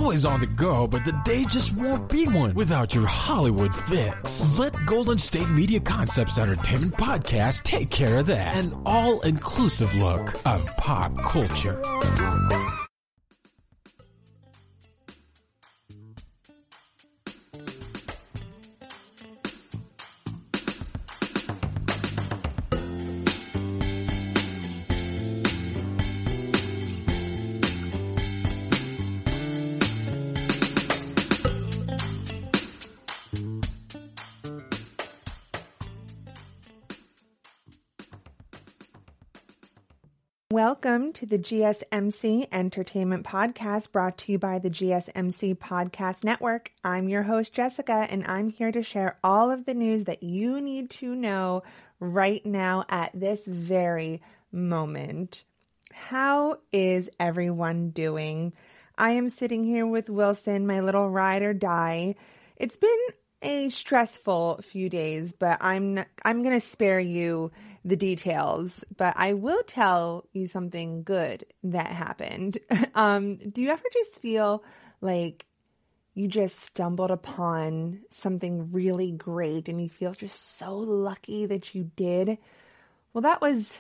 always on the go, but the day just won't be one without your Hollywood fix. Let Golden State Media Concepts Entertainment Podcast take care of that. An all-inclusive look of pop culture. Welcome to the GSMC Entertainment Podcast, brought to you by the GSMC Podcast Network. I'm your host, Jessica, and I'm here to share all of the news that you need to know right now at this very moment. How is everyone doing? I am sitting here with Wilson, my little ride or die. It's been a stressful few days, but I'm going to spare you the details, but I will tell you something good that happened. Do you ever just feel like you just stumbled upon something really great and you feel just so lucky that you did? Well, that was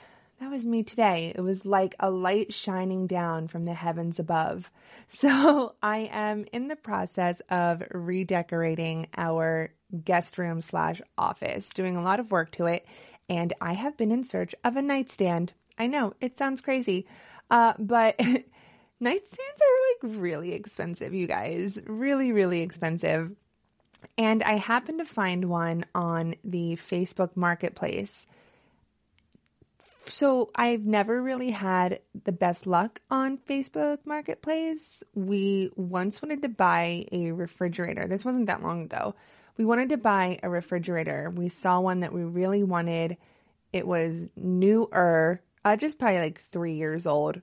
me today. It was like a light shining down from the heavens above. So I am in the process of redecorating our guest room / office, doing a lot of work to it. And I have been in search of a nightstand. I know, it sounds crazy, but nightstands are like really expensive, you guys. Really, really expensive. And I happened to find one on the Facebook Marketplace. So I've never really had the best luck on Facebook Marketplace. We once wanted to buy a refrigerator. This wasn't that long ago. We wanted to buy a refrigerator. We saw one that we really wanted. It was newer, just probably like 3 years old.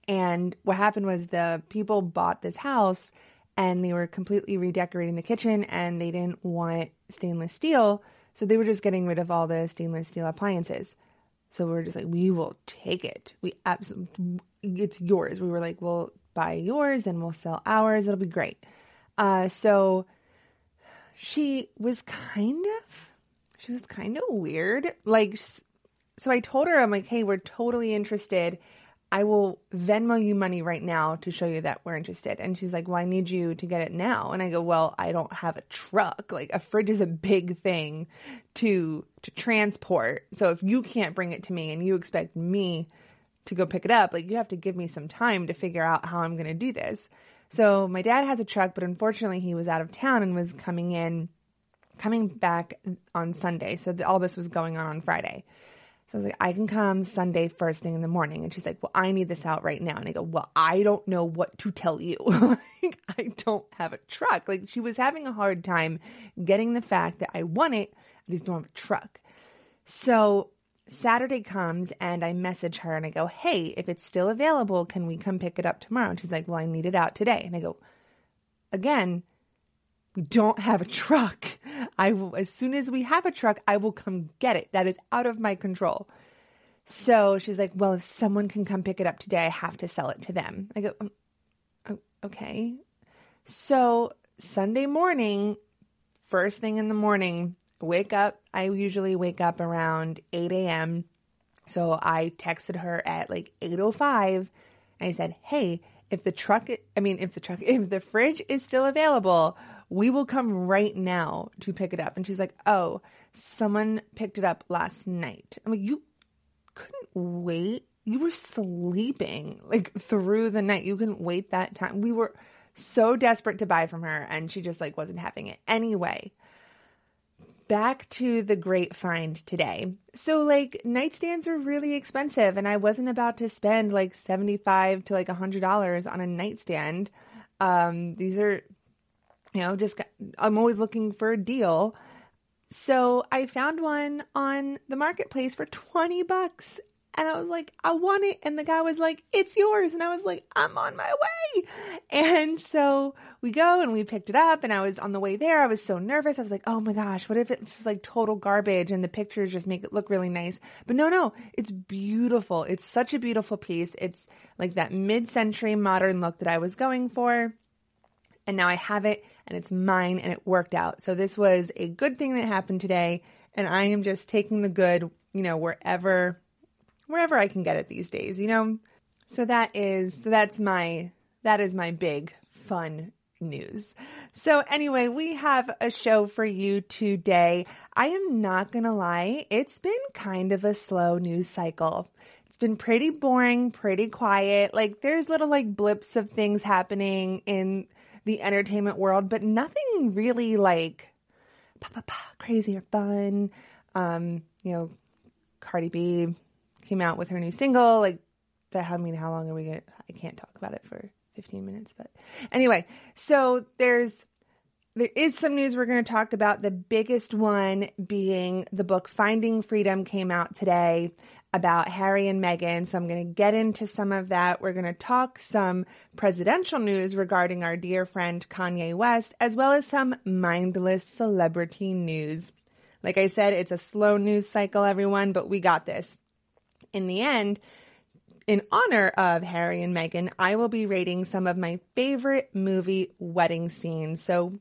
And what happened was the people bought this house and they were completely redecorating the kitchen and they didn't want stainless steel. So they were just getting rid of all the stainless steel appliances. So we were just like, we will take it. It's yours. We were like, we'll buy yours and we'll sell ours. It'll be great. So she was kind of weird. Like, so I told her, I'm like, hey, we're totally interested. I will Venmo you money right now to show you that we're interested. And she's like, well, I need you to get it now. And I go, well, I don't have a truck. Like, a fridge is a big thing to transport. So if you can't bring it to me and you expect me to go pick it up, like, you have to give me some time to figure out how I'm going to do this. So my dad has a truck, but unfortunately he was out of town and was coming back on Sunday. So all this was going on Friday. So I was like, I can come Sunday first thing in the morning. And she's like, well, I need this out right now. And I go, well, I don't know what to tell you. Like, I don't have a truck. Like, she was having a hard time getting the fact that I want it. I just don't have a truck. So Saturday comes and I message her and I go, hey, if it's still available, can we come pick it up tomorrow? And she's like, well, I need it out today. And I go, again, we don't have a truck. As soon as we have a truck, I will come get it. That is out of my control. So she's like, well, if someone can come pick it up today, I have to sell it to them. I go, okay. So Sunday morning, first thing in the morning, wake up. I usually wake up around 8 a.m. So I texted her at like 8:05 and I said, hey, if the fridge is still available, we will come right now to pick it up. And she's like, oh, someone picked it up last night. I'm like, you couldn't wait? You were sleeping like through the night. You couldn't wait that time. We were so desperate to buy from her and she just like wasn't having it. Anyway, back to the great find today. So like nightstands are really expensive and I wasn't about to spend like $75 to like $100 on a nightstand. These are, I'm always looking for a deal. So I found one on the marketplace for $20 and I was like, I want it. And the guy was like, it's yours. And I was like, I'm on my way. And so we go and we picked it up and I was on the way there. I was so nervous. I was like, oh my gosh, what if it's just like total garbage and the pictures just make it look really nice? But no, it's beautiful. It's such a beautiful piece. It's like that mid-century modern look that I was going for. And now I have it and it's mine and it worked out. So this was a good thing that happened today. And I am just taking the good, wherever I can get it these days, So that is my big fun news. So anyway, we have a show for you today. I am not going to lie. It's been kind of a slow news cycle. It's been pretty boring, pretty quiet. Like there's little blips of things happening in the entertainment world, but nothing really crazy or fun. Cardi B came out with her new single. How long are we going to, I can't talk about it for 15 minutes, but anyway, so there is some news we're going to talk about. The biggest one being the book Finding Freedom came out today about Harry and Meghan. So I'm going to get into some of that. We're going to talk some presidential news regarding our dear friend Kanye West, as well as some mindless celebrity news. Like I said, it's a slow news cycle, everyone, but we got this. In the end, in honor of Harry and Meghan, I will be rating some of my favorite movie wedding scenes. So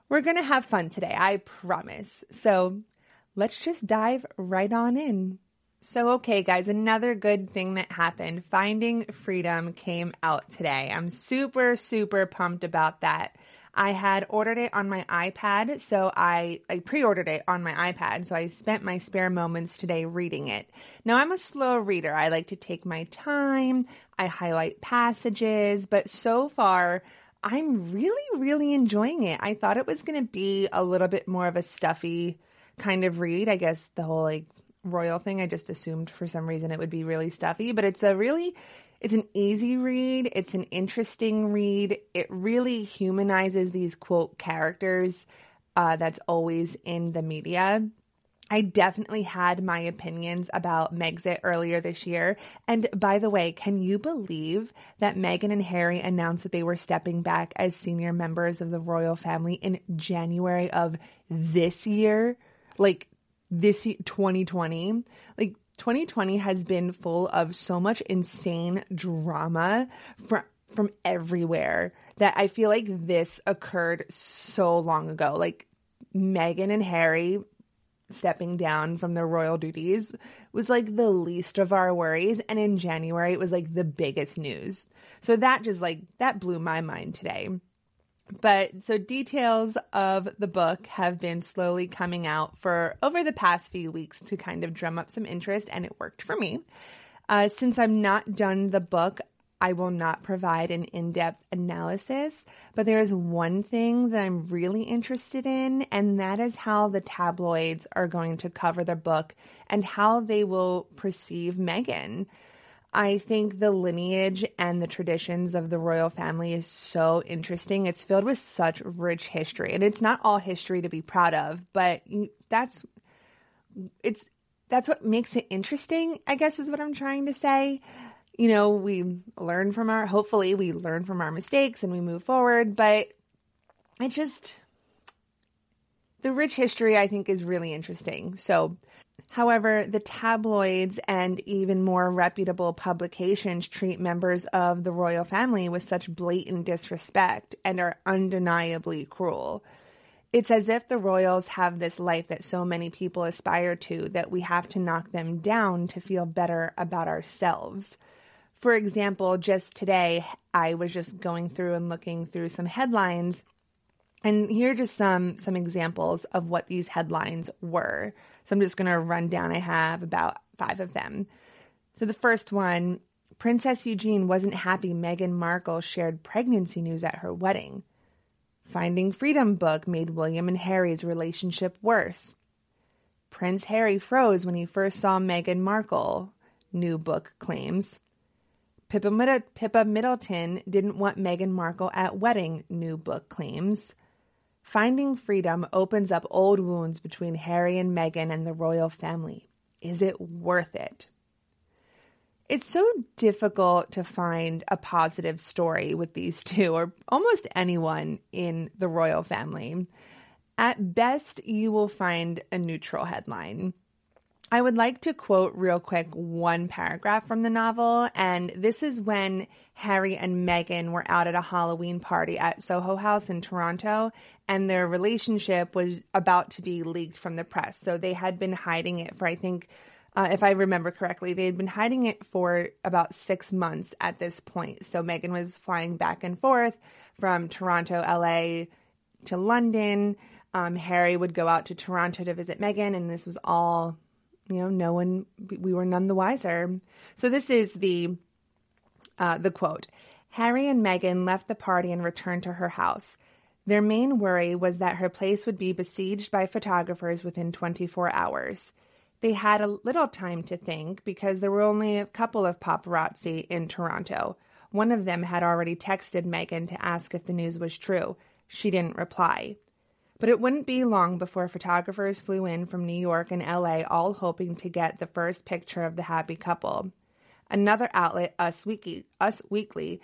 we're going to have fun today, I promise. So let's just dive right on in. So, okay, guys, another good thing that happened. Finding Freedom came out today. I'm super, super pumped about that. I had ordered it on my iPad, so I pre-ordered it on my iPad, so I spent my spare moments today reading it. Now, I'm a slow reader. I like to take my time. I highlight passages, but so far, I'm really, really enjoying it. I thought it was going to be a little bit more of a stuffy kind of read. I guess the whole royal thing, I just assumed for some reason it would be really stuffy, but it's an easy read. It's an interesting read. It really humanizes these quote characters that's always in the media. I definitely had my opinions about Megxit earlier this year. And by the way, can you believe that Meghan and Harry announced that they were stepping back as senior members of the royal family in January of this year? This 2020. 2020 has been full of so much insane drama from everywhere that I feel like this occurred so long ago. Meghan and Harry stepping down from their royal duties was the least of our worries. And in January, it was the biggest news. So that just that blew my mind today. But so details of the book have been slowly coming out for over the past few weeks to kind of drum up some interest, and it worked for me. Since I'm not done the book, I will not provide an in-depth analysis, but there is one thing that I'm really interested in, and that is how the tabloids are going to cover the book and how they will perceive Meghan. I think the lineage and the traditions of the royal family is so interesting. It's filled with such rich history, and it's not all history to be proud of, but that's what makes it interesting, I guess is what I'm trying to say. We learn from hopefully we learn from our mistakes and we move forward, but the rich history I think is really interesting. So, however, the tabloids and even more reputable publications treat members of the royal family with such blatant disrespect and are undeniably cruel. It's as if the royals have this life that so many people aspire to that we have to knock them down to feel better about ourselves. For example, just today, I was just going through and looking through some headlines, and here are just some examples of what these headlines were. So I'm just going to run down. I have about 5 of them. So the first one, Princess Eugenie wasn't happy Meghan Markle shared pregnancy news at her wedding. Finding Freedom book made William and Harry's relationship worse. Prince Harry froze when he first saw Meghan Markle, new book claims. Pippa Middleton didn't want Meghan Markle at wedding, new book claims. Finding Freedom opens up old wounds between Harry and Meghan and the royal family. Is it worth it? It's so difficult to find a positive story with these two, or almost anyone in the royal family. At best, you will find a neutral headline. I would like to quote real quick one paragraph from the novel, and this is when Harry and Meghan were out at a Halloween party at Soho House in Toronto, and their relationship was about to be leaked from the press. So they had been hiding it for, I think, if I remember correctly, they had been hiding it for about 6 months at this point. So Meghan was flying back and forth from Toronto, LA to London. Harry would go out to Toronto to visit Meghan, and this was all, we were none the wiser. So this is the quote. Harry and Meghan left the party and returned to her house. Their main worry was that her place would be besieged by photographers within 24 hours. They had a little time to think because there were only a couple of paparazzi in Toronto. One of them had already texted Meghan to ask if the news was true. She didn't reply. But it wouldn't be long before photographers flew in from New York and LA, all hoping to get the first picture of the happy couple. Another outlet, Us Weekly,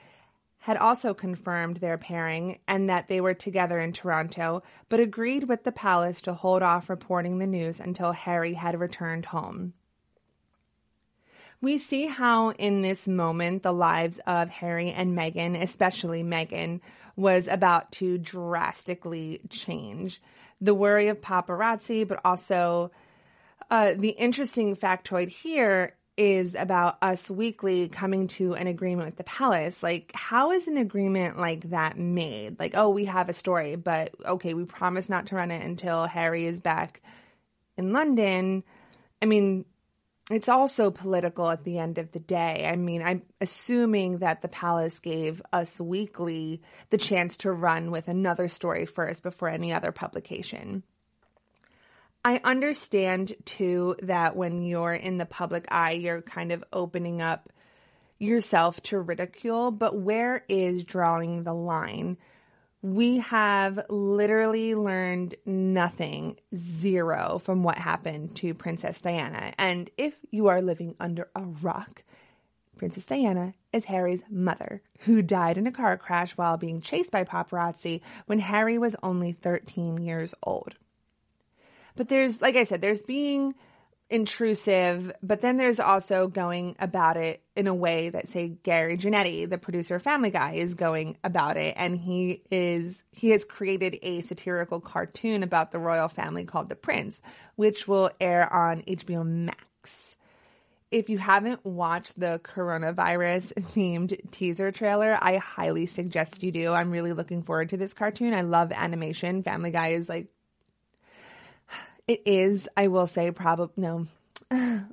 had also confirmed their pairing and that they were together in Toronto, but agreed with the palace to hold off reporting the news until Harry had returned home. We see how in this moment the lives of Harry and Meghan, especially Meghan, was about to drastically change. The worry of paparazzi, but also the interesting factoid here is about Us Weekly coming to an agreement with the palace. Like, how is an agreement like that made? Like, oh, we have a story, but okay, we promise not to run it until Harry is back in London. I mean, it's also political at the end of the day. I mean, I'm assuming that the palace gave Us Weekly the chance to run with another story first before any other publication. I understand, too, that when you're in the public eye, you're kind of opening up yourself to ridicule, but where is drawing the line? We have literally learned nothing, zero, from what happened to Princess Diana. And if you are living under a rock, Princess Diana is Harry's mother, who died in a car crash while being chased by paparazzi when Harry was only 13 years old. But there's, like I said, there's being intrusive, but then there's also going about it in a way that, say, Gary Janetti, the producer of Family Guy, is going about it. And he has created a satirical cartoon about the royal family called The Prince, which will air on HBO Max. If you haven't watched the coronavirus themed teaser trailer, I highly suggest you do. I'm really looking forward to this cartoon. I love animation. Family Guy is like, it is, I will say, probably, no.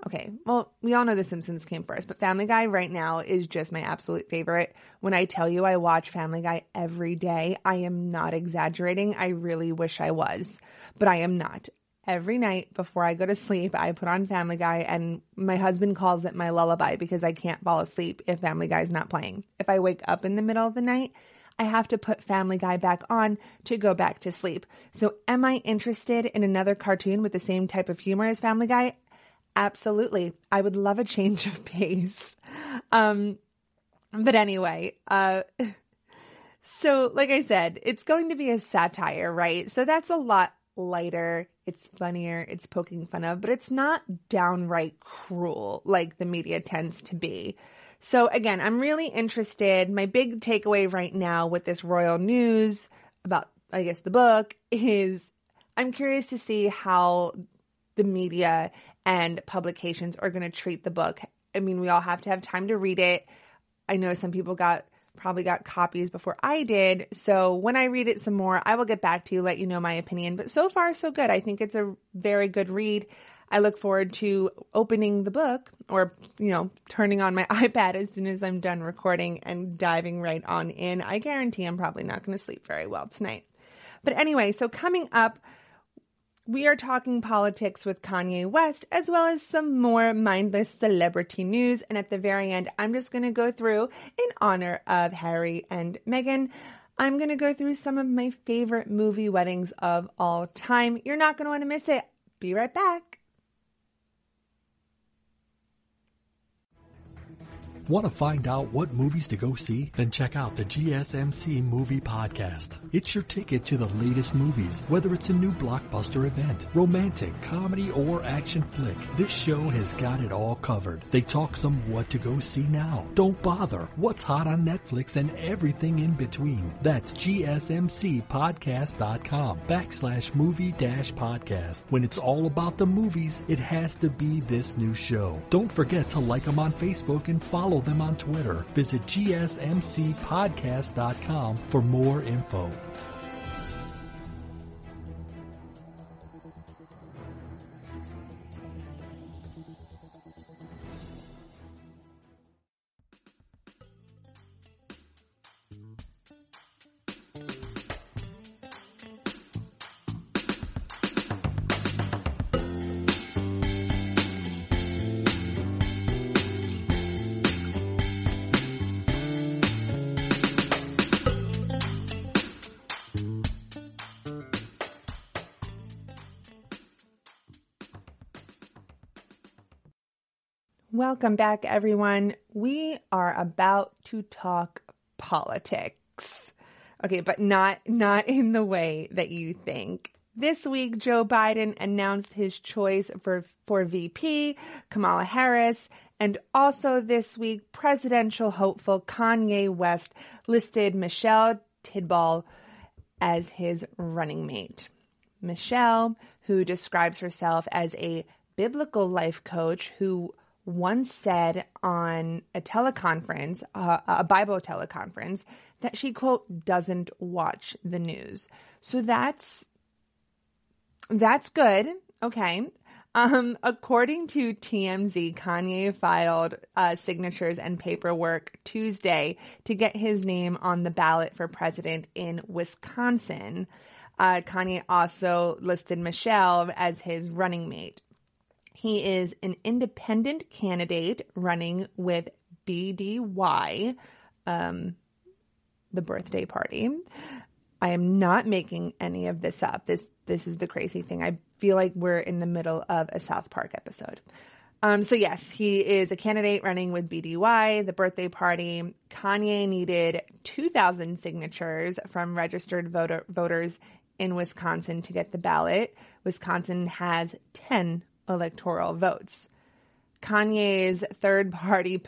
Okay, well, we all know The Simpsons came first, but Family Guy right now is just my absolute favorite. When I tell you I watch Family Guy every day, I am not exaggerating. I really wish I was, but I am not. Every night before I go to sleep, I put on Family Guy, and my husband calls it my lullaby because I can't fall asleep if Family Guy is not playing. If I wake up in the middle of the night, I have to put Family Guy back on to go back to sleep. So am I interested in another cartoon with the same type of humor as Family Guy? Absolutely. I would love a change of pace. But anyway, so like I said, it's going to be a satire, right? So that's a lot lighter. It's funnier. It's poking fun of, but it's not downright cruel like the media tends to be. So again, I'm really interested. My big takeaway right now with this royal news about, I guess, the book is I'm curious to see how the media and publications are going to treat the book. I mean, we all have to have time to read it. I know some people probably got copies before I did. So when I read it some more, I will get back to you, let you know my opinion. But so far, so good. I think it's a very good read. I look forward to opening the book or, turning on my iPad as soon as I'm done recording and diving right on in. I guarantee I'm probably not going to sleep very well tonight. But anyway, so coming up, we are talking politics with Kanye West, as well as some more mindless celebrity news. And at the very end, I'm just going to go through, in honor of Harry and Meghan, I'm going to go through some of my favorite movie weddings of all time. You're not going to want to miss it. Be right back. Want to find out what movies to go see? Then check out the GSMC Movie Podcast. It's your ticket to the latest movies, whether it's a new blockbuster event, romantic, comedy, or action flick. This show has got it all covered. They talk some what to go see now, don't bother, what's hot on Netflix, and everything in between. That's gsmcpodcast.com/movie-podcast. When it's all about the movies, it has to be this new show. Don't forget to like them on Facebook and follow them on Twitter. Visit gsmcpodcast.com for more info. Welcome back, everyone. We are about to talk politics. Okay, but not in the way that you think. This week, Joe Biden announced his choice for VP, Kamala Harris, and also this week, presidential hopeful Kanye West listed Michelle Tidball as his running mate. Michelle, who describes herself as a biblical life coach who once said on a teleconference, a Bible teleconference, that she, quote, doesn't watch the news. So that's good. Okay. According to TMZ, Kanye filed signatures and paperwork Tuesday to get his name on the ballot for president in Wisconsin. Kanye also listed Michelle as his running mate. He is an independent candidate running with BDY, the birthday party. I am not making any of this up. This is the crazy thing. I feel like we're in the middle of a South Park episode. So yes, he is a candidate running with BDY, the birthday party. Kanye needed 2,000 signatures from registered voters in Wisconsin to get the ballot. Wisconsin has 10 electoral votes. Kanye's third party,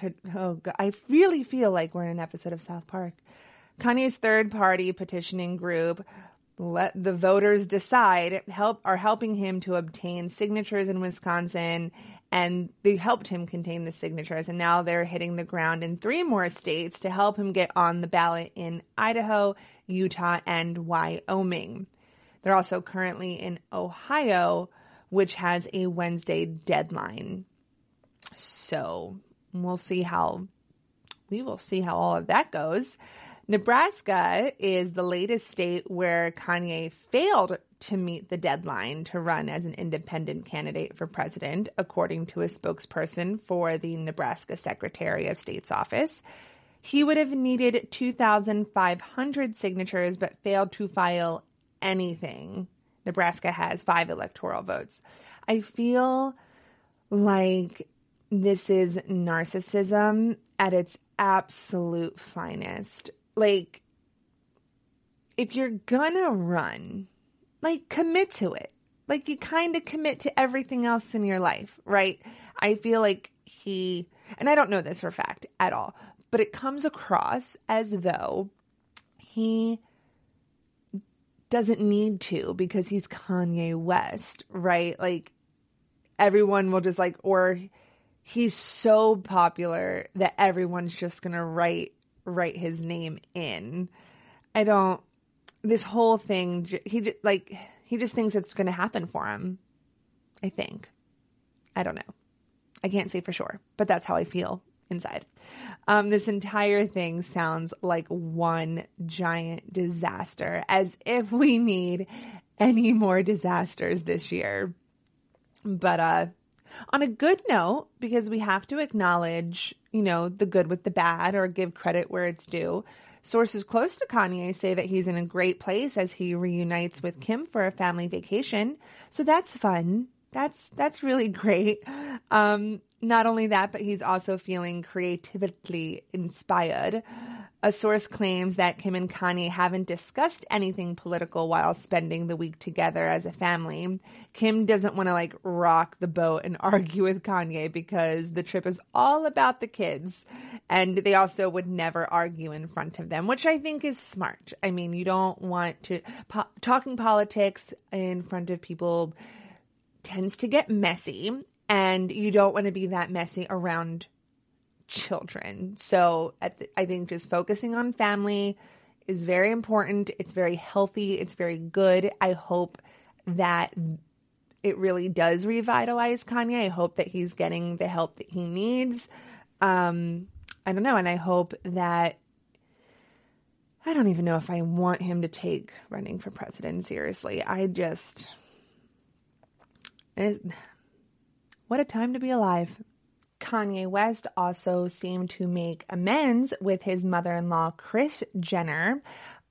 I really feel like we're in an episode of South Park. Kanye's third party petitioning group, Let the Voters Decide, are helping him to obtain signatures in Wisconsin, and they helped him contain the signatures. And now they're hitting the ground in 3 more states to help him get on the ballot in Idaho, Utah, and Wyoming. They're also currently in Ohio, which has a Wednesday deadline. So we will see how all of that goes. Nebraska is the latest state where Kanye failed to meet the deadline to run as an independent candidate for president, according to a spokesperson for the Nebraska Secretary of State's office. He would have needed 2,500 signatures, but failed to file anything. Nebraska has 5 electoral votes. I feel like this is narcissism at its absolute finest. Like, if you're gonna run, like, commit to it. Like, you kind of commit to everything else in your life, right? I feel like and I don't know this for a fact at all, but it comes across as though he doesn't need to because he's Kanye West, right? Like, everyone will just or he's so popular that everyone's just going to write his name in. This whole thing, he just thinks it's going to happen for him. I think. I don't know. I can't say for sure, but that's how I feel inside. This entire thing sounds like one giant disaster, as if we need any more disasters this year. But on a good note, because we have to acknowledge, the good with the bad or give credit where it's due, sources close to Kanye say that he's in a great place as he reunites with Kim for a family vacation. So that's fun. That's really great. Not only that, but he's also feeling creatively inspired. A source claims that Kim and Kanye haven't discussed anything political while spending the week together as a family. Kim doesn't want to rock the boat and argue with Kanye because the trip is all about the kids. And they also would never argue in front of them, which I think is smart. I mean, you don't want to, talking politics in front of people tends to get messy, and you don't want to be that messy around children. So I think just focusing on family is very important. It's very healthy. It's very good. I hope that it really does revitalize Kanye. I hope that he's getting the help that he needs. I don't know. And I hope that, I don't even know if I want him to take running for president seriously. What a time to be alive. Kanye West also seemed to make amends with his mother-in-law, Kris Jenner,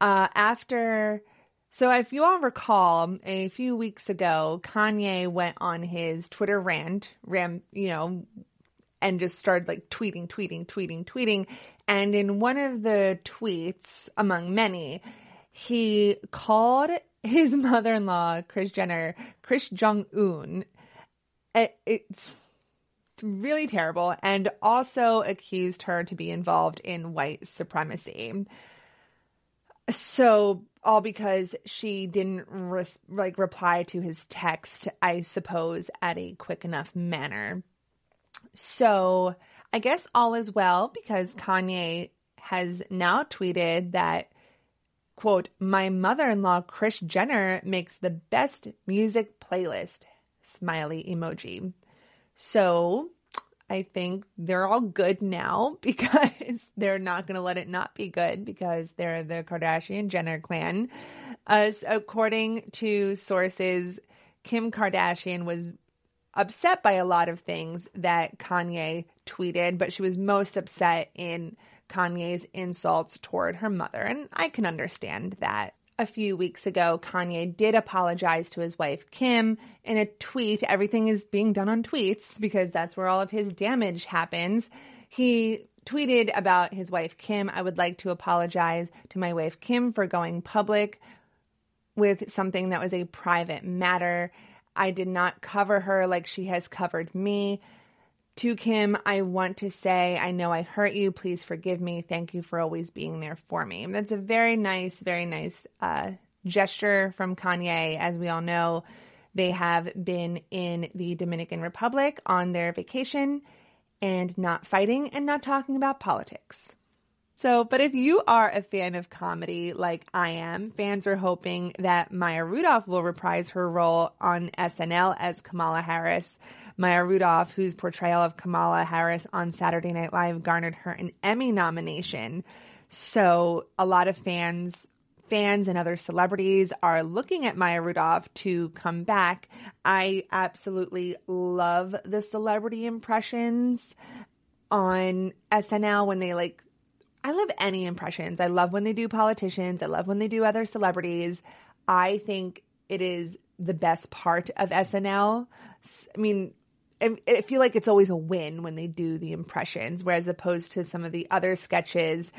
so if you all recall, a few weeks ago, Kanye went on his Twitter rant, and just started tweeting. And in one of the tweets, among many, he called his mother-in-law, Kris Jenner, Kris Jong-un. It's really terrible, and also accused her to be involved in white supremacy. So all because she didn't reply to his text, I suppose, at a quick enough manner. So I guess all is well, because Kanye has now tweeted that, quote, "My mother-in-law, Kris Jenner, makes the best music playlist," smiley emoji. So I think they're all good now, because they're not going to let it not be good, because they're the Kardashian-Jenner clan. According to sources, Kim Kardashian was upset by a lot of things that Kanye tweeted, but she was most upset in Kanye's insults toward her mother, and I can understand that. A few weeks ago, Kanye did apologize to his wife, Kim, in a tweet. Everything is being done on tweets because that's where all of his damage happens. He tweeted about his wife, Kim, "I would like to apologize to my wife, Kim, for going public with something that was a private matter. I did not cover her like she has covered me. To Kim, I want to say, I know I hurt you. Please forgive me. Thank you for always being there for me." That's a very nice gesture from Kanye. As we all know, they have been in the Dominican Republic on their vacation and not fighting and not talking about politics. But if you are a fan of comedy like I am, fans are hoping that Maya Rudolph will reprise her role on SNL as Kamala Harris. Maya Rudolph, whose portrayal of Kamala Harris on Saturday Night Live garnered her an Emmy nomination. So a lot of fans and other celebrities are looking at Maya Rudolph to come back. I absolutely love the celebrity impressions on SNL when they I love any impressions. I love when they do politicians. I love when they do other celebrities. I think it is the best part of SNL. I mean, I feel like it's always a win when they do the impressions, whereas opposed to some of the other sketches,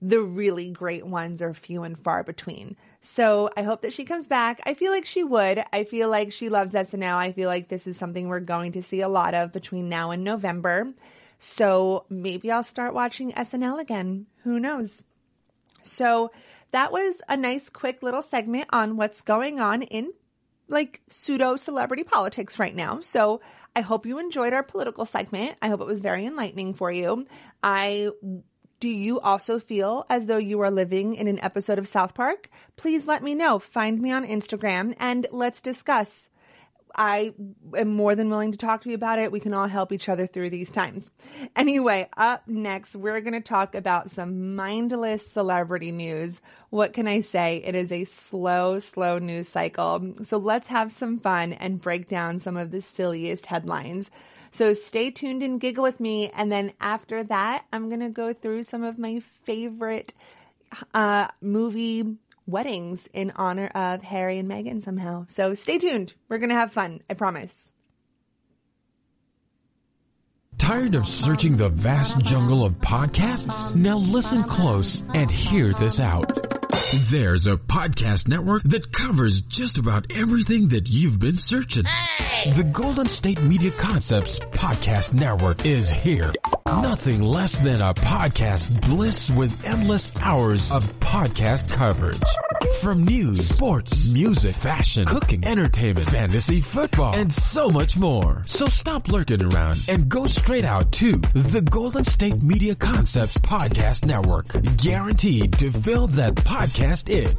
the really great ones are few and far between. So I hope that she comes back. I feel like she would. I feel like she loves SNL. I feel like this is something we're going to see a lot of between now and November. So maybe I'll start watching SNL again. Who knows? So that was a nice quick little segment on what's going on in pseudo celebrity politics right now. So I hope you enjoyed our political segment. I hope it was very enlightening for you. Do you also feel as though you are living in an episode of South Park? Please let me know. Find me on Instagram and let's discuss. I am more than willing to talk to you about it. We can all help each other through these times. Anyway, up next, we're going to talk about some mindless celebrity news. What can I say? It is a slow news cycle. So let's have some fun and break down some of the silliest headlines. So stay tuned and giggle with me. And then after that, I'm going to go through some of my favorite movie weddings in honor of Harry and Meghan somehow. So stay tuned. We're going to have fun. I promise. Tired of searching the vast jungle of podcasts? Now listen close and hear this out. There's a podcast network that covers just about everything that you've been searching. Hey! The Golden State Media Concepts Podcast Network is here. Nothing less than a podcast bliss with endless hours of podcast coverage. From news, sports, music, fashion, cooking, entertainment, fantasy, football, and so much more. So stop lurking around and go straight out to the Golden State Media Concepts Podcast Network. Guaranteed to fill that podcast itch.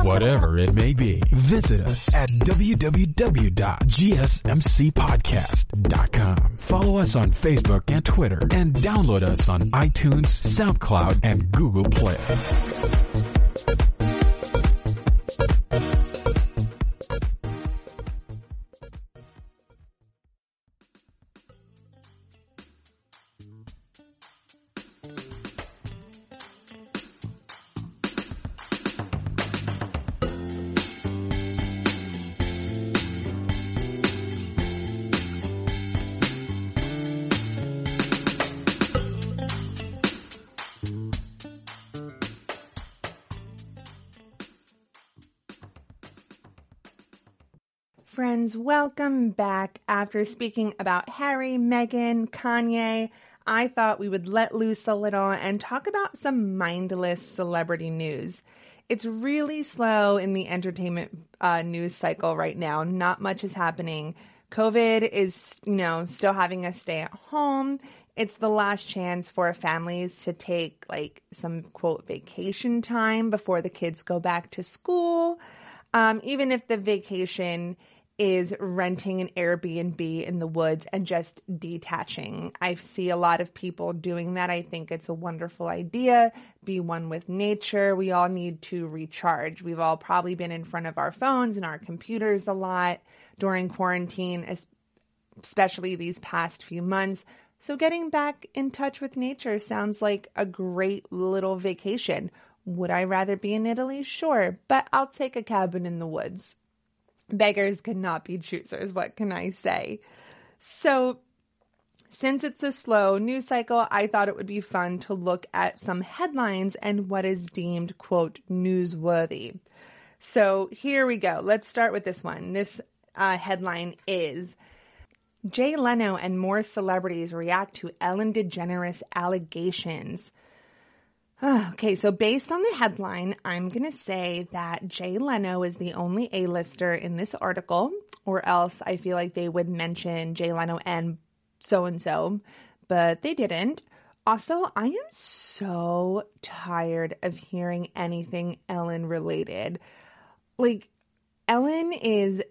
Whatever it may be. Visit us at www.gsmcpodcast.com. Follow us on Facebook and Twitter and download us on iTunes, SoundCloud, and Google Play. Friends, welcome back. After speaking about Harry, Meghan, Kanye, I thought we would let loose a little and talk about some mindless celebrity news. It's really slow in the entertainment news cycle right now. Not much is happening. COVID is, still having us stay at home. It's the last chance for families to take some quote vacation time before the kids go back to school. Even if the vacation is renting an Airbnb in the woods and just detaching. I see a lot of people doing that. I think it's a wonderful idea. Be one with nature. We all need to recharge. We've all probably been in front of our phones and our computers a lot during quarantine, especially these past few months. So getting back in touch with nature sounds like a great little vacation. Would I rather be in Italy? Sure, but I'll take a cabin in the woods. Beggars cannot be choosers. What can I say? So since it's a slow news cycle, I thought it would be fun to look at some headlines and what is deemed, quote, newsworthy. So here we go. Let's start with this one. This headline is, Jay Leno and more celebrities react to Ellen DeGeneres allegations. Okay, so based on the headline, I'm going to say that Jay Leno is the only A-lister in this article, or else I feel like they would mention Jay Leno and so-and-so, but they didn't. Also, I am so tired of hearing anything Ellen related. Ellen is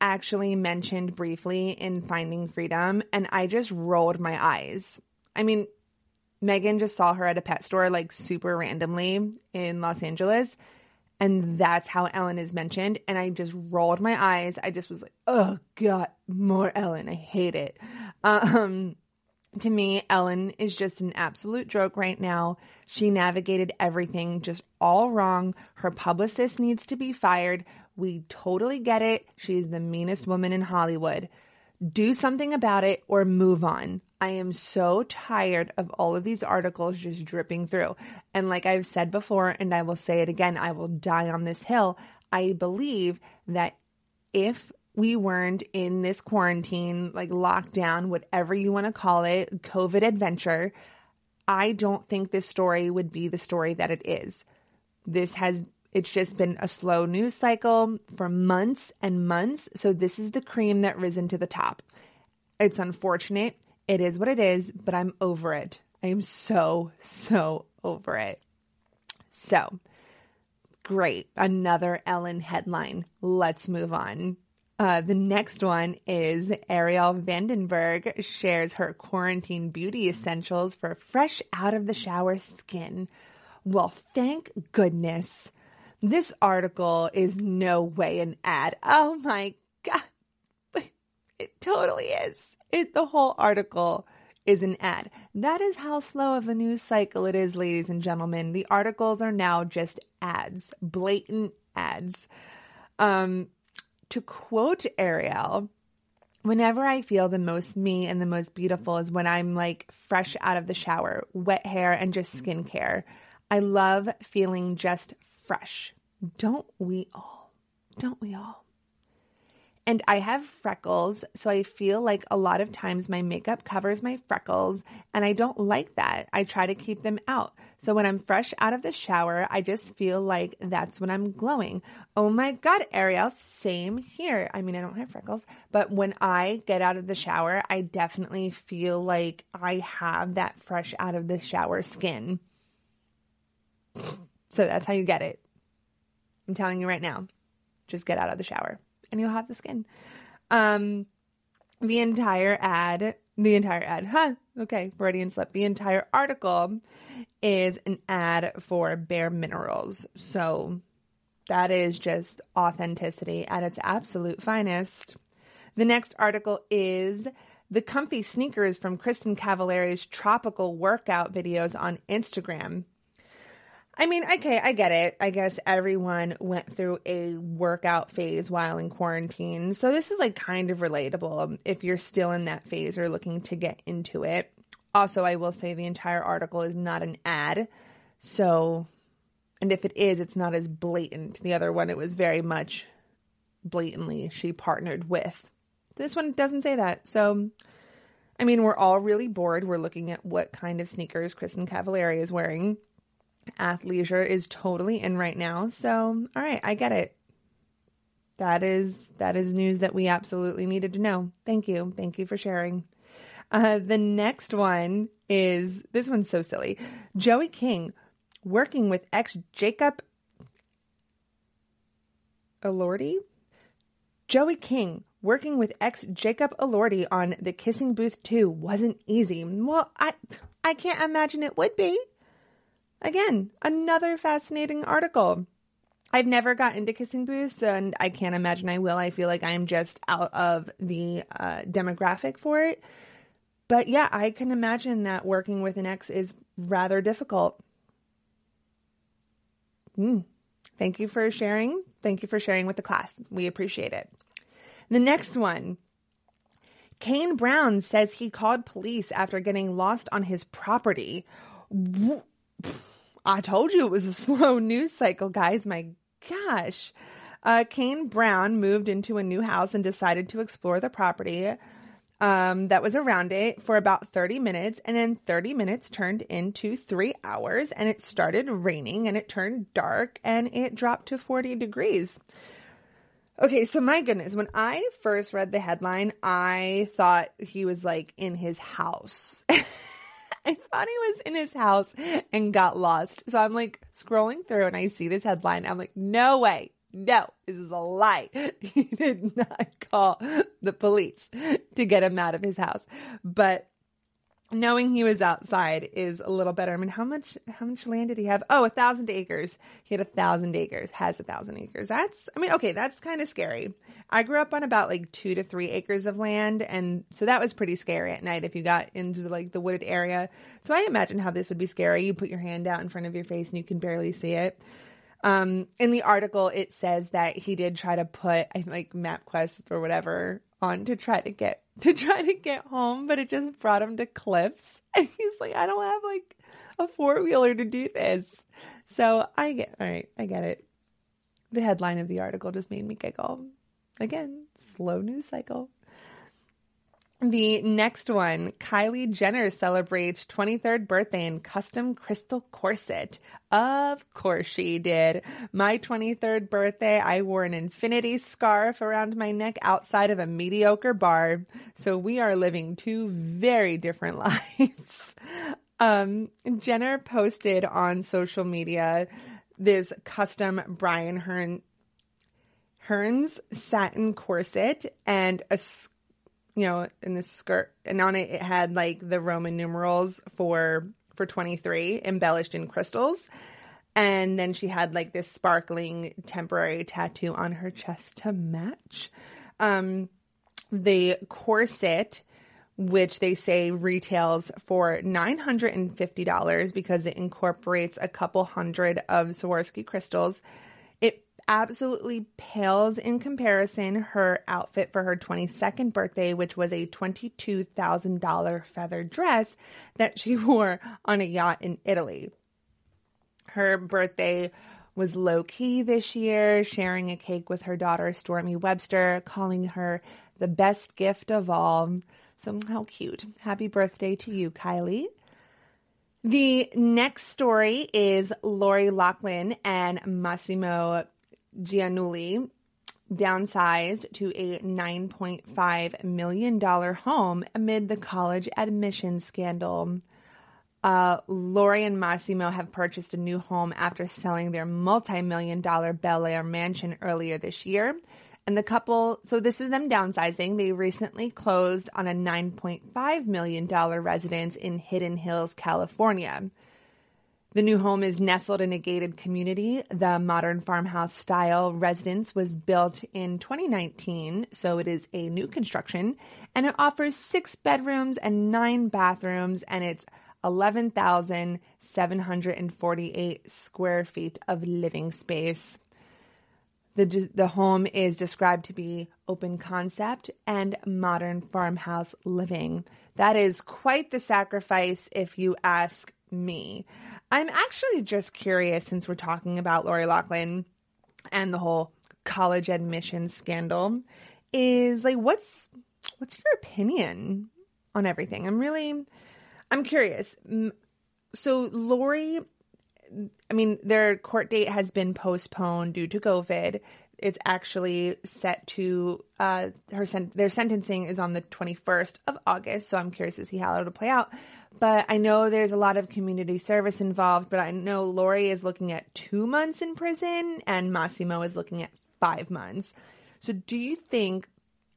actually mentioned briefly in Finding Freedom, and I just rolled my eyes. I mean, Meghan just saw her at a pet store super randomly in Los Angeles. And that's how Ellen is mentioned. And I just rolled my eyes. I just was like, oh God, more Ellen. I hate it. To me, Ellen is just an absolute joke right now. She navigated everything just all wrong. Her publicist needs to be fired. We totally get it. She's the meanest woman in Hollywood. Do something about it or move on. I am so tired of all of these articles just dripping through. And like I've said before, and I will say it again, I will die on this hill. I believe that if we weren't in this quarantine, lockdown, whatever you want to call it, COVID adventure, I don't think this story would be the story that it is. It's just been a slow news cycle for months and months. So this is the cream that risen to the top. It's unfortunate. It is what it is, but I'm over it. I am so, so over it. So, great. Another Ellen headline. Let's move on. The next one is Ariel Vandenberg shares her quarantine beauty essentials for fresh out of the shower skin. Well, thank goodness. This article is no way an ad. Oh my God. It totally is. The whole article is an ad. That is how slow of a news cycle it is, ladies and gentlemen. The articles are now just ads, blatant ads. To quote Ariel, Whenever I feel the most me and the most beautiful is when I'm like fresh out of the shower, wet hair and just skincare. I love feeling just fresh. Don't we all? Don't we all? And I have freckles, so I feel like a lot of times my makeup covers my freckles, and I don't like that. I try to keep them out. So when I'm fresh out of the shower, I just feel like that's when I'm glowing. Oh my God, Ariel, same here. I mean, I don't have freckles, but when I get out of the shower, I definitely feel like I have that fresh out of the shower skin. So that's how you get it. I'm telling you right now, just get out of the shower and you'll have the skin. The entire ad, okay, Freudian slip. The entire article is an ad for Bare Minerals. So that is just authenticity at its absolute finest. The next article is the comfy sneakers from Kristen Cavallari's tropical workout videos on Instagram. I mean, okay, I get it. I guess everyone went through a workout phase while in quarantine. So this is like kind of relatable if you're still in that phase or looking to get into it. Also, I will say the entire article is not an ad. So, and if it is, it's not as blatant. The other one, it was very much blatantly she partnered with. This one doesn't say that. So, I mean, we're all really bored. We're looking at what kind of sneakers Kristen Cavallari is wearing. Athleisure is totally in right now. So, all right, I get it. That is news that we absolutely needed to know. Thank you. Thank you for sharing. The next one is, this one's so silly. Joey King working with ex Jacob Elordi? Joey King working with ex Jacob Elordi on The Kissing Booth 2 wasn't easy. Well, I can't imagine it would be. Again, another fascinating article. I've never got into kissing booths, and I can't imagine I will. I feel like I'm just out of the demographic for it. But yeah, I can imagine that working with an ex is rather difficult. Thank you for sharing. Thank you for sharing with the class. We appreciate it. The next one. Kane Brown says he called police after getting lost on his property. I told you it was a slow news cycle, guys. My gosh. Kane Brown moved into a new house and decided to explore the property that was around it for about 30 minutes. And then 30 minutes turned into 3 hours, and it started raining and it turned dark and it dropped to 40 degrees. Okay, so my goodness, when I first read the headline, I thought he was like in his house. I thought he was in his house and got lost. So I'm like scrolling through and I see this headline. I'm like, no way. No, this is a lie. He did not call the police to get him out of his house. But knowing he was outside is a little better. I mean, how much land did he have? Oh, 1,000 acres. He had 1,000 acres, has 1,000 acres. That's kind of scary. I grew up on about like 2 to 3 acres of land. And so that was pretty scary at night if you got into like the wooded area. So I imagine how this would be scary. You put your hand out in front of your face and you can barely see it. In the article, it says that he did try to put like MapQuest or whatever on to try to get home, but it just brought him to cliffs. And he's like, I don't have like a 4-wheeler to do this. So I get it. The headline of the article just made me giggle. Again, slow news cycle. The next one, Kylie Jenner celebrates 23rd birthday in custom crystal corset. Of course she did. My 23rd birthday, I wore an infinity scarf around my neck outside of a mediocre bar. So we are living 2 very different lives. Jenner posted on social media this custom Brian Hearns satin corset and in the skirt, and on it had like the Roman numerals for 23 embellished in crystals. And then she had like this sparkling temporary tattoo on her chest to match. The corset, which they say retails for $950 because it incorporates a couple hundred of Swarovski crystals. It absolutely pales in comparison her outfit for her 22nd birthday, which was a $22,000 feather dress that she wore on a yacht in Italy. Her birthday was low-key this year, sharing a cake with her daughter, Stormy Webster, calling her the best gift of all. So how cute. Happy birthday to you, Kylie. The next story is Lori Loughlin and Massimo Giannulli downsized to a $9.5 million home amid the college admissions scandal. Lori and Massimo have purchased a new home after selling their multi-million-dollar Bel Air mansion earlier this year. And the couple, so this is them downsizing. They recently closed on a $9.5 million residence in Hidden Hills, California. The new home is nestled in a gated community. The modern farmhouse-style residence was built in 2019, so it is a new construction. And it offers 6 bedrooms and 9 bathrooms, and it's 11,748 square feet of living space. The home is described to be open concept and modern farmhouse living. That is quite the sacrifice if you ask me. I'm actually just curious, since we're talking about Lori Loughlin and the whole college admissions scandal, is like, what's your opinion on everything? I'm curious. So Lori, I mean, their court date has been postponed due to COVID. It's actually set to, their sentencing is on the 21st of August, so I'm curious to see how it'll play out. But I know there's a lot of community service involved, but I know Lori is looking at 2 months in prison and Massimo is looking at 5 months. So do you think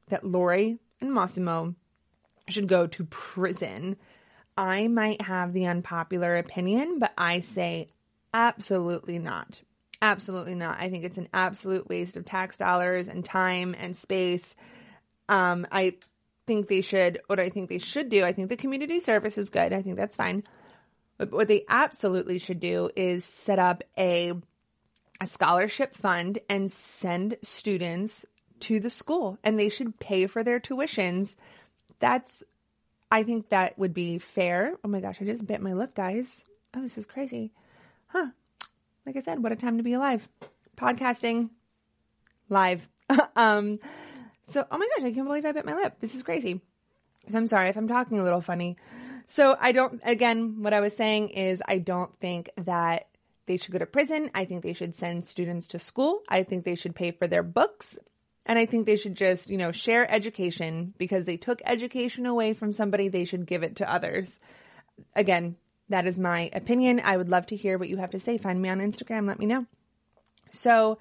that Lori and Massimo should go to prison? I might have the unpopular opinion, but I say absolutely not. Absolutely not. I think it's an absolute waste of tax dollars and time and space. I think they should, what I think they should do, I think the community service is good. I think that's fine. But what they absolutely should do is set up a scholarship fund and send students to the school, and they should pay for their tuitions. I think that would be fair. Oh my gosh, I just bit my lip, guys. Oh, this is crazy. Huh. Like I said, what a time to be alive. Podcasting live. So, oh my gosh, I can't believe I bit my lip. This is crazy. So I'm sorry if I'm talking a little funny. So again, what I was saying is I don't think that they should go to prison. I think they should send students to school. I think they should pay for their books. And I think they should just, share education, because they took education away from somebody. They should give it to others. Again, that is my opinion. I would love to hear what you have to say. Find me on Instagram. Let me know. So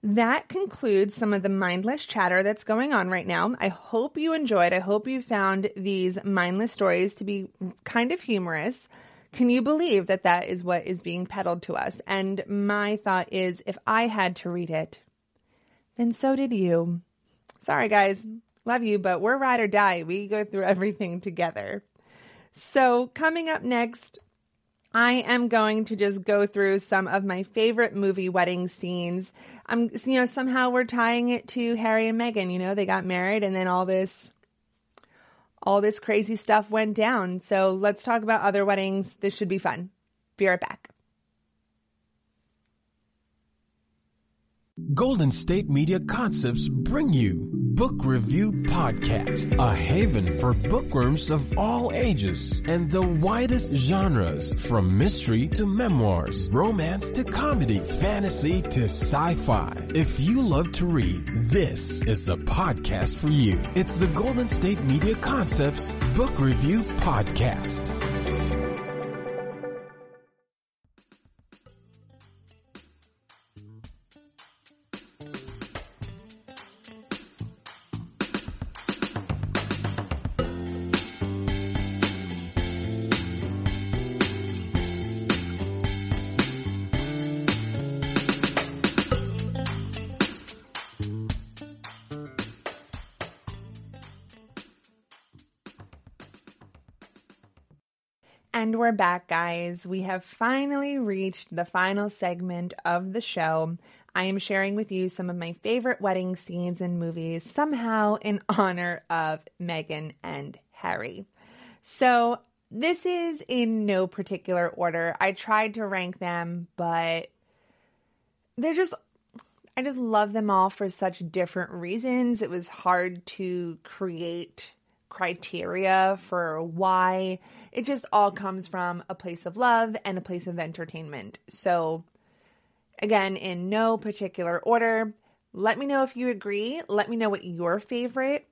that concludes some of the mindless chatter that's going on right now. I hope you enjoyed. I hope you found these mindless stories to be kind of humorous. Can you believe that that is what is being peddled to us? And my thought is, if I had to read it, then so did you. Sorry, guys. Love you, but we're ride or die. We go through everything together. So coming up next, I am going to just go through some of my favorite movie wedding scenes. Somehow we're tying it to Harry and Meghan. They got married and then all this crazy stuff went down. So let's talk about other weddings. This should be fun. Be right back. Golden State Media Concepts bring you Book Review Podcast, a haven for bookworms of all ages and the widest genres, from mystery to memoirs, romance to comedy, fantasy to sci-fi. If you love to read, this is a podcast for you. It's the Golden State Media Concepts Book Review Podcast. And we're back, guys. We have finally reached the final segment of the show. I am sharing with you some of my favorite wedding scenes in movies, somehow in honor of Meghan and Harry. So this is in no particular order. I tried to rank them, but I just love them all for such different reasons. It was hard to create criteria for why. It just all comes from a place of love and a place of entertainment. So again, in no particular order, let me know if you agree. Let me know what your favorite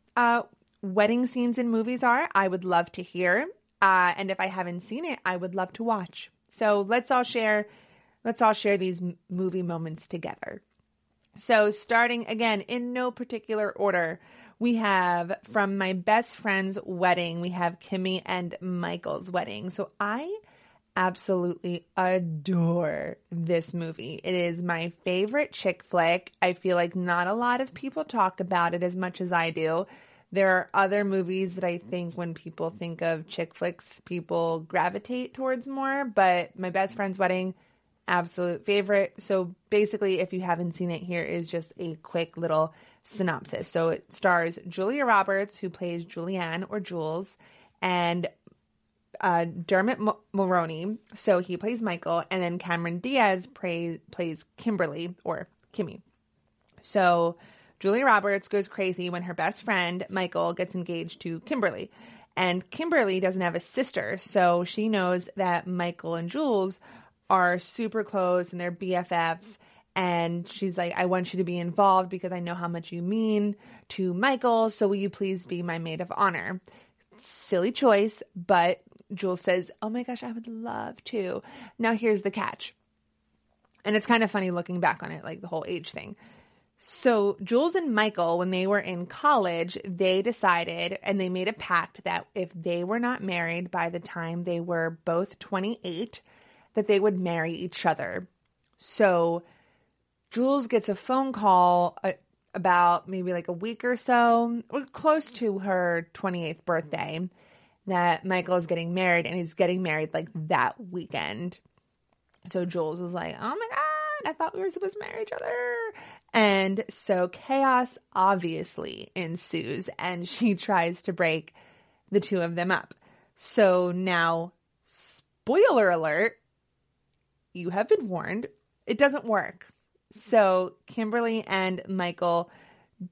wedding scenes in movies are. I would love to hear. And if I haven't seen it, I would love to watch. So let's all share these movie moments together. So starting again in no particular order, we have from my best friend's wedding, we have Kimmy and Michael's wedding. So I absolutely adore this movie. It is my favorite chick flick. I feel like not a lot of people talk about it as much as I do. There are other movies that I think when people think of chick flicks, people gravitate towards more, but my best friend's wedding, absolute favorite. So basically, if you haven't seen it, here is just a quick little synopsis. So it stars Julia Roberts, who plays Julianne or Jules, and Dermot Mulroney, so he plays Michael, and then Cameron Diaz plays Kimberly or Kimmy. So Julia Roberts goes crazy when her best friend, Michael, gets engaged to Kimberly. And Kimberly doesn't have a sister, so she knows that Michael and Jules are super close and they're BFFs. And she's like, I want you to be involved because I know how much you mean to Michael, so will you please be my maid of honor? Silly choice, but Jules says, oh my gosh, I would love to. Now here's the catch. And it's kind of funny looking back on it, like the whole age thing. So Jules and Michael, when they were in college, they decided and they made a pact that if they were not married by the time they were both 28, that they would marry each other. So Jules gets a phone call about maybe like a week or so, or close to her 28th birthday, that Michael is getting married, and he's getting married like that weekend. So Jules was like, oh my God, I thought we were supposed to marry each other. And so chaos obviously ensues, and she tries to break the two of them up. So now, spoiler alert, you have been warned, it doesn't work. So Kimberly and Michael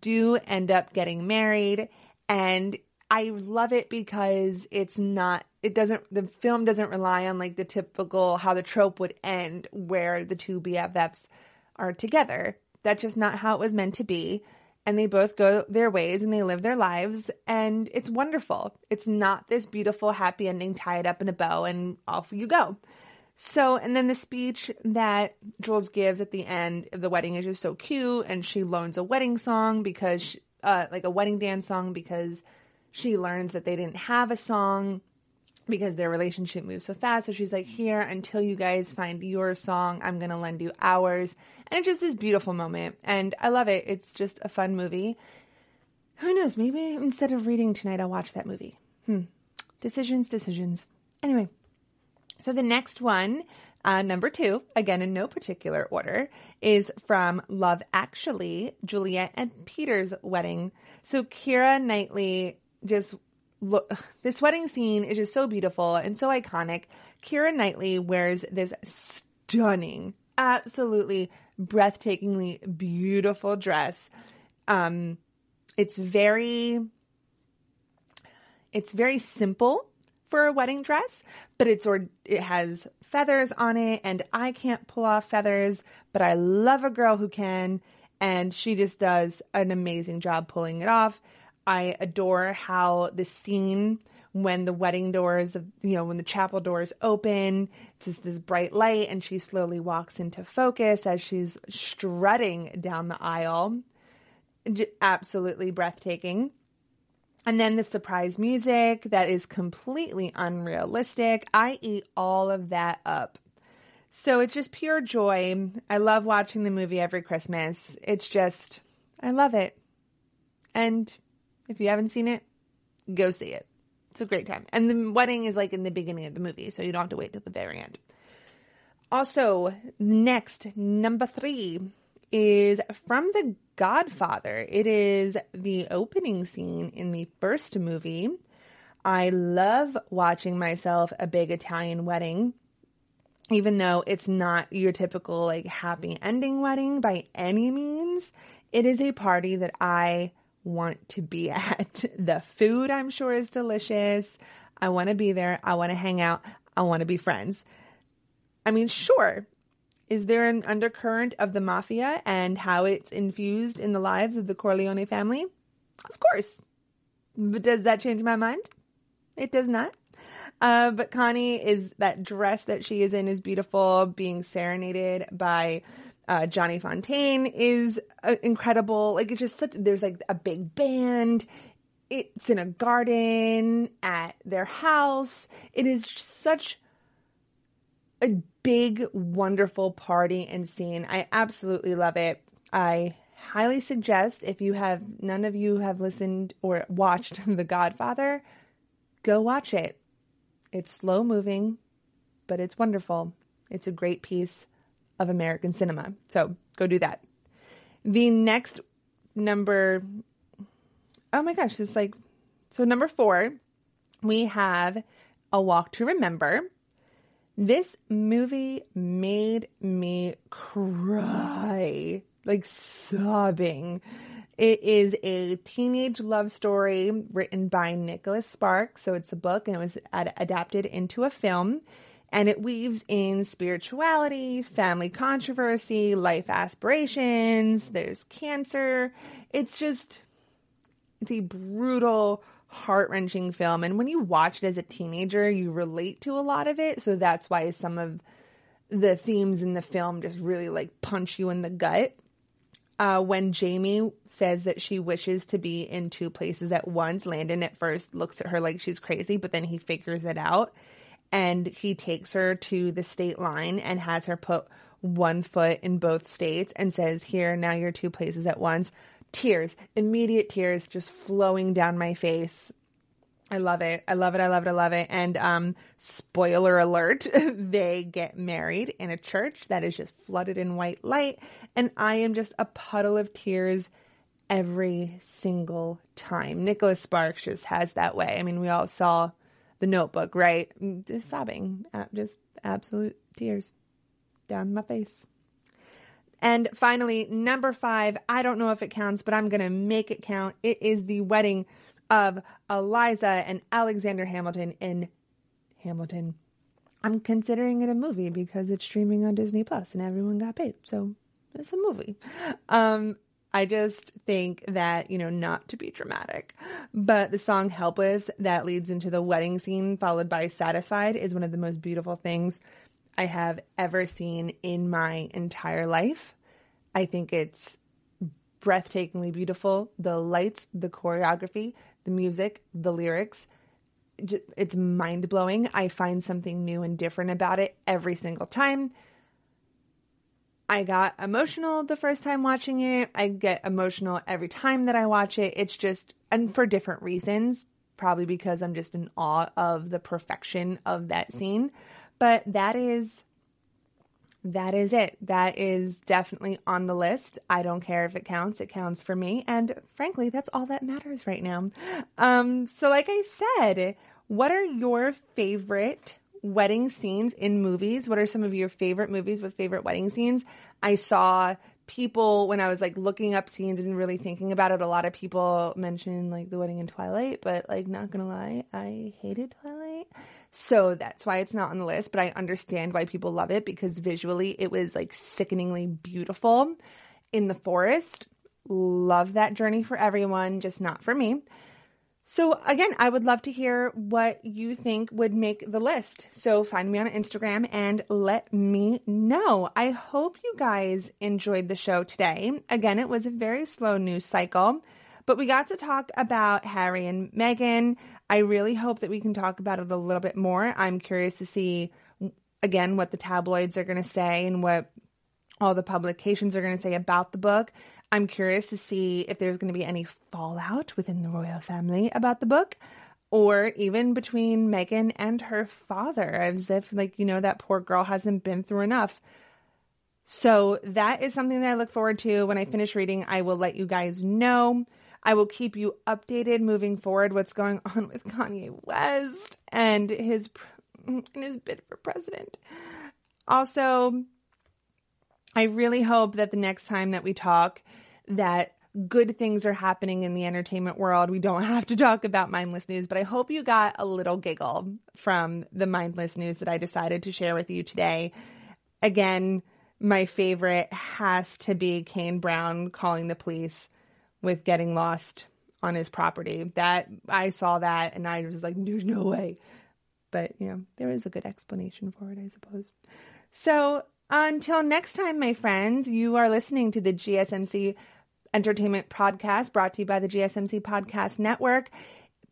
do end up getting married, and I love it because the film doesn't rely on like the typical, how the trope would end where the two BFFs are together. That's just not how it was meant to be. And they both go their ways and they live their lives, and it's wonderful. It's not this beautiful happy ending tied up in a bow and off you go. So, and then the speech that Jules gives at the end of the wedding is just so cute, and she loans a wedding song because, like a wedding dance song, because she learns that they didn't have a song because their relationship moves so fast. So she's like, here, until you guys find your song, I'm going to lend you ours. And it's just this beautiful moment, and I love it. It's just a fun movie. Who knows? Maybe instead of reading tonight, I'll watch that movie. Decisions. Anyway. So the next one, number 2, again in no particular order, is from Love Actually, Juliet and Peter's wedding. So Keira Knightley, this wedding scene is just so beautiful and so iconic. Keira Knightley wears this stunning, absolutely breathtakingly beautiful dress. It's very simple for a wedding dress, but it has feathers on it, and I can't pull off feathers, but I love a girl who can, and she just does an amazing job pulling it off. I adore how the scene when the wedding doors, when the chapel doors open, it's just this bright light, and she slowly walks into focus as she's strutting down the aisle. Absolutely breathtaking. And then the surprise music that is completely unrealistic. I eat all of that up. So it's just pure joy. I love watching the movie every Christmas. I love it. And if you haven't seen it, go see it. It's a great time. And the wedding is like in the beginning of the movie, so you don't have to wait till the very end. Also, next, number 3 is from The Godfather. It is the opening scene in the first movie. I love watching myself a big Italian wedding, even though it's not your typical like happy ending wedding by any means. It is a party that I want to be at. The food, I'm sure, is delicious. I want to be there. I want to hang out. I want to be friends. I mean, sure. Is there an undercurrent of the mafia and how it's infused in the lives of the Corleone family? Of course. But does that change my mind? It does not. But Connie, that dress that she is in is beautiful. Being serenaded by Johnny Fontaine is incredible. Like, it's just there's like a big band. It's in a garden at their house. It is such a big, wonderful party and scene. I absolutely love it. I highly suggest, if none of you have listened or watched The Godfather, go watch it. It's slow moving, but it's wonderful. It's a great piece of American cinema. So go do that. The next number, oh my gosh, it's like, so number 4, we have A Walk to Remember. This movie made me cry, like sobbing. It is a teenage love story written by Nicholas Sparks. So it's a book and it was adapted into a film. And it weaves in spirituality, family controversy, life aspirations. There's cancer. It's a brutal, heart-wrenching film. And when you watch it as a teenager, you relate to a lot of it. So that's why some of the themes in the film just really like punch you in the gut. When Jamie says that she wishes to be in 2 places at once, Landon at first looks at her like she's crazy, but then he figures it out. And he takes her to the state line and has her put one foot in both states and says, here, now you're 2 places at once. Tears, immediate tears just flowing down my face. I love it. I love it. I love it. I love it. And spoiler alert, they get married in a church that is just flooded in white light. And I am just a puddle of tears every single time. Nicholas Sparks just has that way. I mean, we all saw The Notebook, right? Just sobbing, just absolute tears down my face. And finally, number 5, I don't know if it counts, but I'm going to make it count. It is the wedding of Eliza and Alexander Hamilton in Hamilton. I'm considering it a movie because it's streaming on Disney Plus and everyone got paid. So it's a movie. I just think that, not to be dramatic, but the song Helpless that leads into the wedding scene followed by Satisfied is one of the most beautiful things I have ever seen in my entire life. I think it's breathtakingly beautiful. The lights, the choreography, the music, the lyrics, it's mind-blowing. I find something new and different about it every single time. I got emotional the first time watching it. I get emotional every time that I watch it. It's just, and for different reasons, probably because I'm just in awe of the perfection of that scene. But that is it. That is definitely on the list. I don't care if it counts. It counts for me. And frankly, that's all that matters right now. So like I said, what are your favorite wedding scenes in movies? What are some of your favorite movies with favorite wedding scenes? I saw people, when I was like looking up scenes and really thinking about it, a lot of people mentioned like the wedding in Twilight, but like not gonna lie, I hated Twilight. So that's why it's not on the list, but I understand why people love it because visually it was like sickeningly beautiful in the forest. Love that journey for everyone, just not for me. So again, I would love to hear what you think would make the list. So find me on Instagram and let me know. I hope you guys enjoyed the show today. Again, it was a very slow news cycle, but we got to talk about Harry and Meghan. I really hope that we can talk about it a little bit more. I'm curious to see, again, what the tabloids are going to say and what all the publications are going to say about the book. I'm curious to see if there's going to be any fallout within the royal family about the book, or even between Meghan and her father, as if, like, that poor girl hasn't been through enough. So that is something that I look forward to. When I finish reading, I will let you guys know. I will keep you updated moving forward what's going on with Kanye West and his bid for president. Also, I really hope that the next time that we talk, that good things are happening in the entertainment world. We don't have to talk about mindless news, but I hope you got a little giggle from the mindless news that I decided to share with you today. Again, my favorite has to be Kane Brown calling the police with getting lost on his property. That I saw that and I was like, there's no way. But, there is a good explanation for it, I suppose. So until next time, my friends, you are listening to the GSMC Entertainment Podcast brought to you by the GSMC Podcast Network.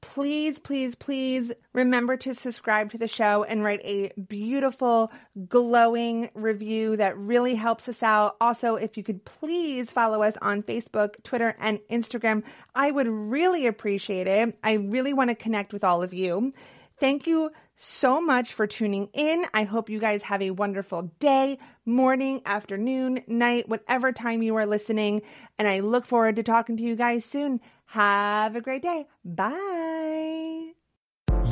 Please, please, please remember to subscribe to the show and write a beautiful, glowing review that really helps us out. Also, if you could please follow us on Facebook, Twitter, and Instagram, I would really appreciate it. I really want to connect with all of you. Thank you so much for tuning in. I hope you guys have a wonderful day, morning, afternoon, night, whatever time you are listening. And I look forward to talking to you guys soon. Have a great day. Bye.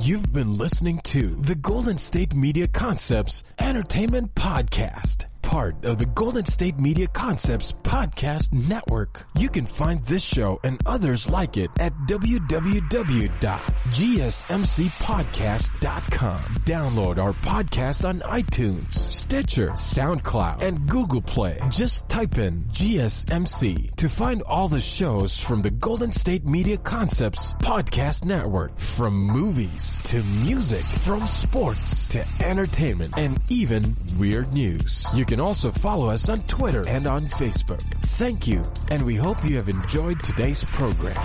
You've been listening to the Golden State Media Concepts Entertainment Podcast, part of the Golden State Media Concepts Podcast Network. You can find this show and others like it at www.gsmcpodcast.com. Download our podcast on iTunes, Stitcher, SoundCloud, and Google Play. Just type in GSMC to find all the shows from the Golden State Media Concepts Podcast Network, from movies to music, from sports to entertainment, and even weird news. You can also follow us on Twitter and on Facebook. Thank you, and we hope you have enjoyed today's program.